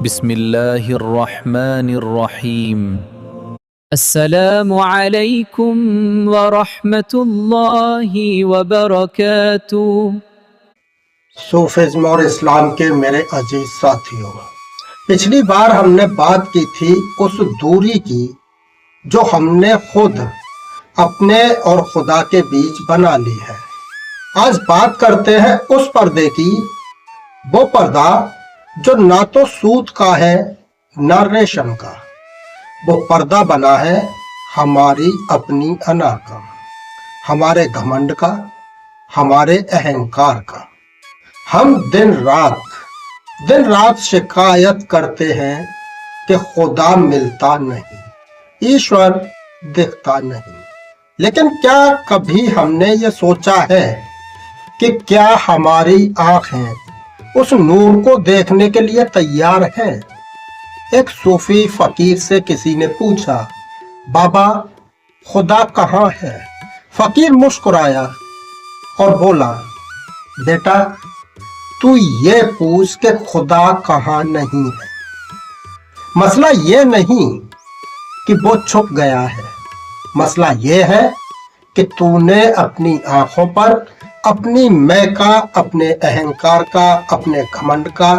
بسم اللہ الرحمن الرحیم۔ السلام علیکم ورحمۃ اللہ وبرکاتہ۔ صوفیزم اور اسلام کے میرے عزیز ساتھیوں، پچھلی بار ہم نے بات کی تھی اس دوری کی جو ہم نے خود اپنے اور خدا کے بیچ بنا لی ہے۔ آج بات کرتے ہیں اس پردے کی، وہ پردہ جو نہ تو سود کا ہے نہ ریشم کا، وہ پردہ بنا ہے ہماری اپنی انا کا، ہمارے گھمنڈ کا، ہمارے اہنکار کا۔ ہم دن رات شکایت کرتے ہیں کہ خدا ملتا نہیں، ایشور دکھتا نہیں، لیکن کیا کبھی ہم نے یہ سوچا ہے کہ کیا ہماری آنکھیں اس نور کو دیکھنے کے لیے تیار ہیں؟ ایک صوفی فقیر سے کسی نے پوچھا، بابا خدا کہاں ہے؟ فقیر مسکرایا اور بولا، بیٹا تو یہ پوچھ کہ خدا کہاں نہیں ہے۔ مسئلہ یہ نہیں کہ وہ چھپ گیا ہے، مسئلہ یہ ہے کہ تو نے اپنی آنکھوں پر اپنی میں کا، اپنے اہنکار کا، اپنے گھمنڈ کا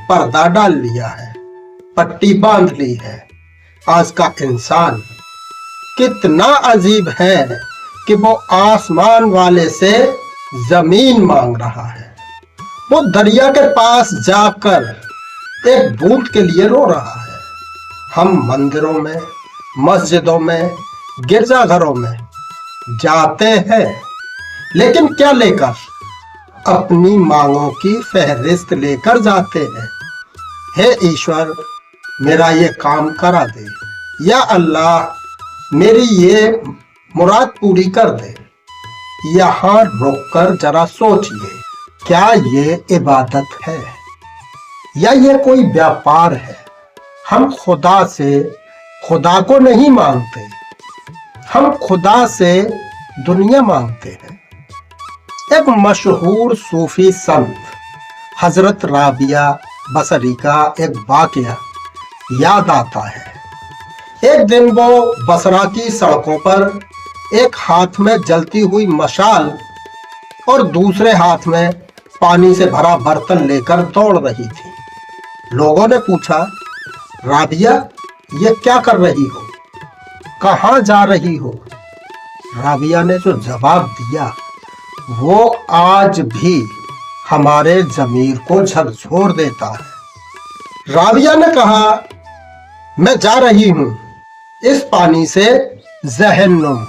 پردہ ڈال لیا ہے، پٹی باندھ لی ہے۔ آج کا انسان کتنا عجیب ہے کہ وہ آسمان والے سے زمین مانگ رہا ہے، وہ دریا کے پاس جا کر ایک بوند کے لیے رو رہا ہے۔ ہم مندروں میں، مسجدوں میں، گرجا گھروں میں جاتے ہیں، لیکن کیا لے کر؟ اپنی مانگوں کی فہرست لے کر جاتے ہیں۔ ہے ایشور میرا یہ کام کرا دے، یا اللہ میری یہ مراد پوری کر دے۔ یہاں رک کر ذرا سوچئے، کیا یہ عبادت ہے یا یہ کوئی بیاپار ہے؟ ہم خدا سے خدا کو نہیں مانگتے، ہم خدا سے دنیا مانگتے ہیں۔ ایک مشہور صوفی سنت حضرت رابعہ بصری کا ایک واقعہ یاد آتا ہے۔ ایک دن وہ بصرہ کی سڑکوں پر ایک ہاتھ میں جلتی ہوئی مشال اور دوسرے ہاتھ میں پانی سے بھرا برتن لے کر دوڑ رہی تھی۔ لوگوں نے پوچھا، رابعہ یہ کیا کر رہی ہو؟ کہاں جا رہی ہو؟ رابعہ نے جو جواب دیا وہ آج بھی ہمارے ضمیر کو جھکجھور دیتا ہے۔ رابعہ نے کہا، میں جا رہی ہوں اس پانی سے جہنم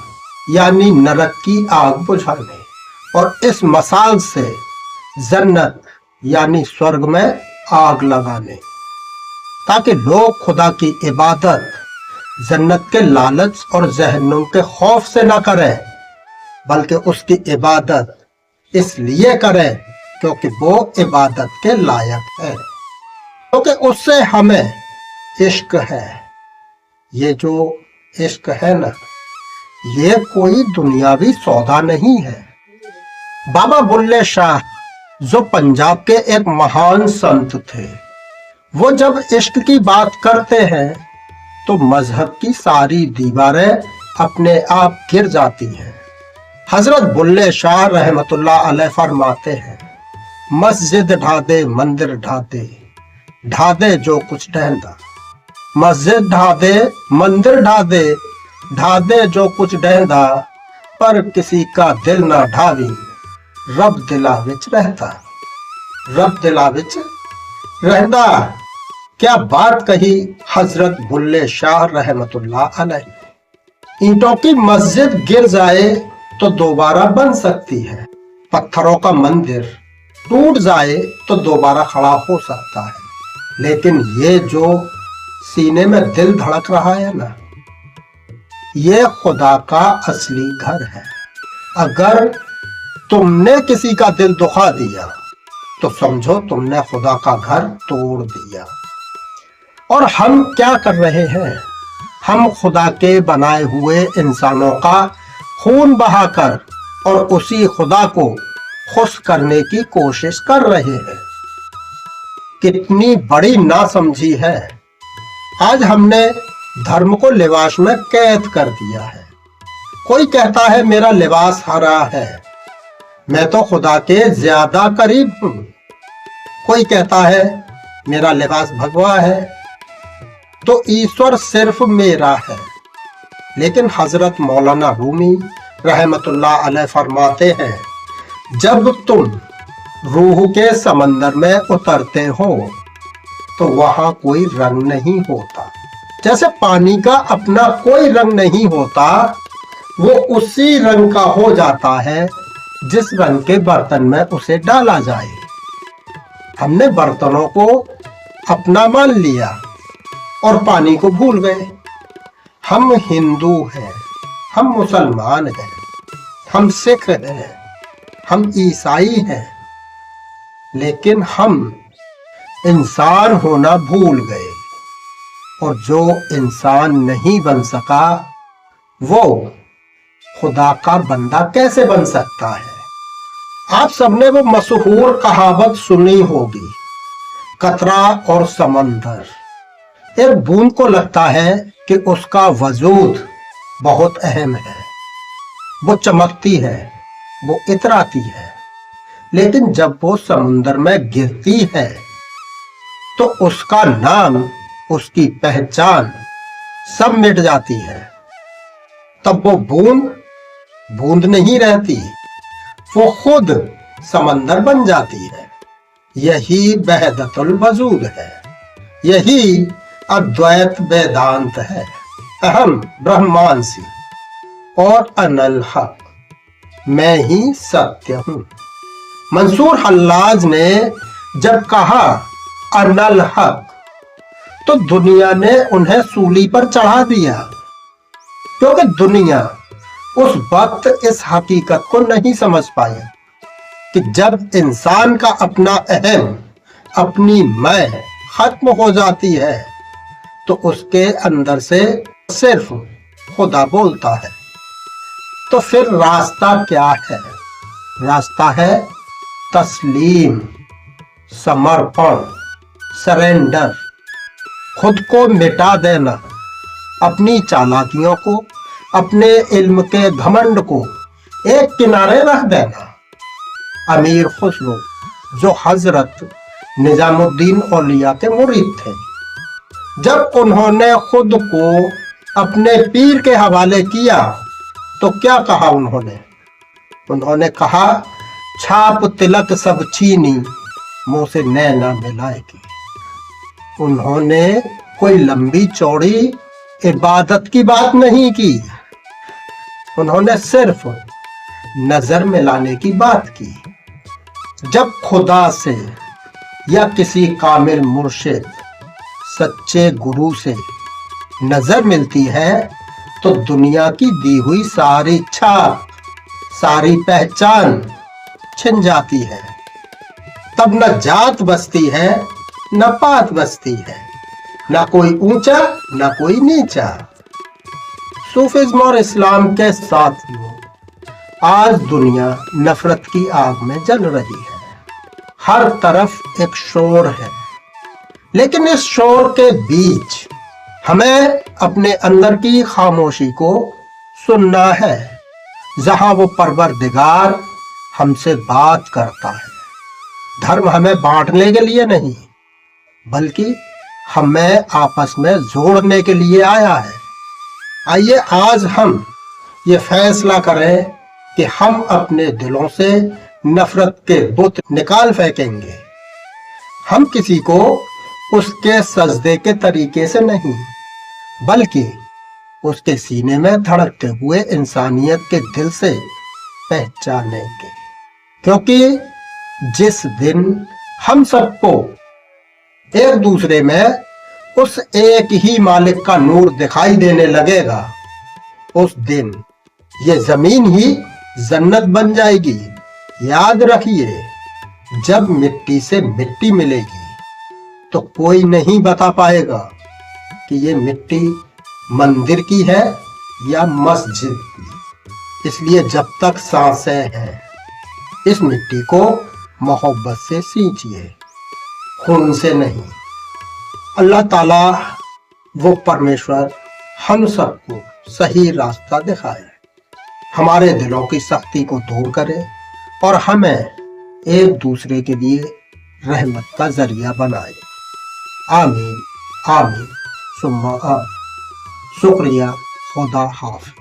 یعنی نرک کی آگ بجھانے، اور اس مشال سے جنت یعنی سورگ میں آگ لگانے، تاکہ لوگ خدا کی عبادت جنت کے لالچ اور جہنم کے خوف سے نہ کریں، بلکہ اس کی عبادت اس لیے کریں کیونکہ وہ عبادت کے لائق ہے، کیونکہ اس سے ہمیں عشق ہے۔ یہ جو عشق ہے نا، یہ کوئی دنیاوی سودا نہیں ہے۔ بابا بلے شاہ جو پنجاب کے ایک مہان سنت تھے، وہ جب عشق کی بات کرتے ہیں تو مذہب کی ساری دیواریں اپنے آپ گر جاتی ہیں۔ حضرت بلے شاہ رحمت اللہ علیہ فرماتے ہیں، مسجد ڈھا دے مندر ڈھا دے، ڈھا دے جو کچھ ڈھیندا، مسجد ڈھا دے مندر ڈھا دے، ڈھا دے جو کچھ ڈھیندا، پر کسی کا دل نہ ڈھاوی، رب دلا وچ رہتا، رب دلا وچ رہندا۔ کیا بات کہی حضرت بلے شاہ رحمت اللہ علیہ نے۔ اینٹوں کی مسجد گر جائے تو دوبارہ بن سکتی ہے، پتھروں کا مندر ٹوٹ جائے تو دوبارہ کھڑا ہو سکتا ہے، لیکن یہ جو سینے میں دل دھڑک رہا ہے نا، یہ خدا کا اصلی گھر ہے۔ اگر تم نے کسی کا دل دکھا دیا تو سمجھو تم نے خدا کا گھر توڑ دیا۔ اور ہم کیا کر رہے ہیں؟ ہم خدا کے بنائے ہوئے انسانوں کا خون بہا کر اور اسی خدا کو خوش کرنے کی کوشش کر رہے ہیں۔ कितनी बड़ी नासमझी है। आज हमने धर्म को लिबास में कैद कर दिया है। कोई कहता है मेरा लिबास हरा है, मैं तो खुदा के ज्यादा करीब हूं। कोई कहता है मेरा लिबास भगवा है, तो ईश्वर सिर्फ मेरा है। लेकिन हजरत मौलाना रूमी रहमतुल्लाह अलैह फरमाते हैं, जब तुम रूह के समंदर में उतरते हो तो वहां कोई रंग नहीं होता। जैसे पानी का अपना कोई रंग नहीं होता, वो उसी रंग का हो जाता है जिस रंग के बर्तन में उसे डाला जाए। हमने बर्तनों को अपना मान लिया और पानी को भूल गए। हम हिंदू हैं, हम मुसलमान हैं, हम सिख हैं, हम ईसाई हैं, लेकिन हम इंसान होना भूल गए। और जो इंसान नहीं बन सका वो खुदा का बंदा कैसे बन सकता है। आप सबने वो मशहूर कहावत सुनी होगी, कतरा और समंदर। एक बूंद को लगता है कि उसका वजूद बहुत अहम है, वो चमकती है, वो इतराती है, लेकिन जब वो समुंदर में गिरती है तो उसका नाम, उसकी पहचान सब मिट जाती है। तब वो बूंद बूंद नहीं रहती, वो खुद समंदर बन जाती है। यही वहदतुल वजूद है, यही अद्वैत वेदांत है। अहम ब्रह्मांसी और अनल हक, मैं ही सत्य हूं। मंसूर हल्लाज ने जब कहा अनल हक, तो दुनिया ने उन्हें सूली पर चढ़ा दिया, क्योंकि दुनिया उस वक्त इस हकीकत को नहीं समझ पाई कि जब इंसान का अपना अहम, अपनी मैं खत्म हो जाती है तो उसके अंदर से सिर्फ खुदा बोलता है। तो फिर रास्ता क्या है? रास्ता है तस्लीम, समर्पण, सरेंडर, खुद को मिटा देना, अपनी चालाकियों को, अपने इल्म के घमंड को एक किनारे रख देना। अमीर खुसरो जो हजरत निजामुद्दीन औलिया के मुरीद थे, जब उन्होंने खुद को अपने पीर के हवाले किया तो क्या कहा उन्होंने कहा, छाप तिलक सब छीनी, मुंह से नैना मिलाएगी। उन्होंने कोई लंबी चौड़ी इबादत की बात नहीं की, उन्होंने सिर्फ नजर मिलाने की बात की। जब खुदा से या किसी कामिल मुर्शिद, सच्चे गुरु से नजर मिलती है तो दुनिया की दी हुई सारी छाप, सारी पहचान छिन जाती है। तब न जात बसती है, न पात बसती है, न कोई ऊंचा न कोई नीचा। सूफिज्म और इस्लाम के साथियों, आज दुनिया नफरत की आग में जल रही है। हर तरफ एक शोर है, लेकिन इस शोर के बीच हमें अपने अंदर की खामोशी को सुनना है, जहां वो परवरदिगार हमसे बात करता है। धर्म हमें बांटने के लिए नहीं, बल्कि हमें आपस में जोड़ने के लिए आया है। आइए आज हम ये फैसला करें कि हम अपने दिलों से नफरत के बुत निकाल फेंकेंगे। हम किसी को उसके सजदे के तरीके से नहीं, बल्कि उसके सीने में धड़कते हुए इंसानियत के दिल से पहचानेंगे। क्योंकि जिस दिन हम सबको एक दूसरे में उस एक ही मालिक का नूर दिखाई देने लगेगा, उस दिन ये जमीन ही जन्नत बन जाएगी। याद रखिए, जब मिट्टी से मिट्टी मिलेगी तो कोई नहीं बता पाएगा कि ये मिट्टी मंदिर की है या मस्जिद की। इसलिए जब तक सांसें हैं, इस मिट्टी को मोहब्बत से सींचिए। खून से नहीं। अल्लाह ताला वो परमेश्वर हम सबको सही रास्ता दिखाए, हमारे दिलों की सख्ती को दूर करे और हमें एक दूसरे के लिए रहमत का जरिया बनाए। आमीन आमीन सुम्मा आमीन। शुक्रिया। खुदा हाफ़िज़।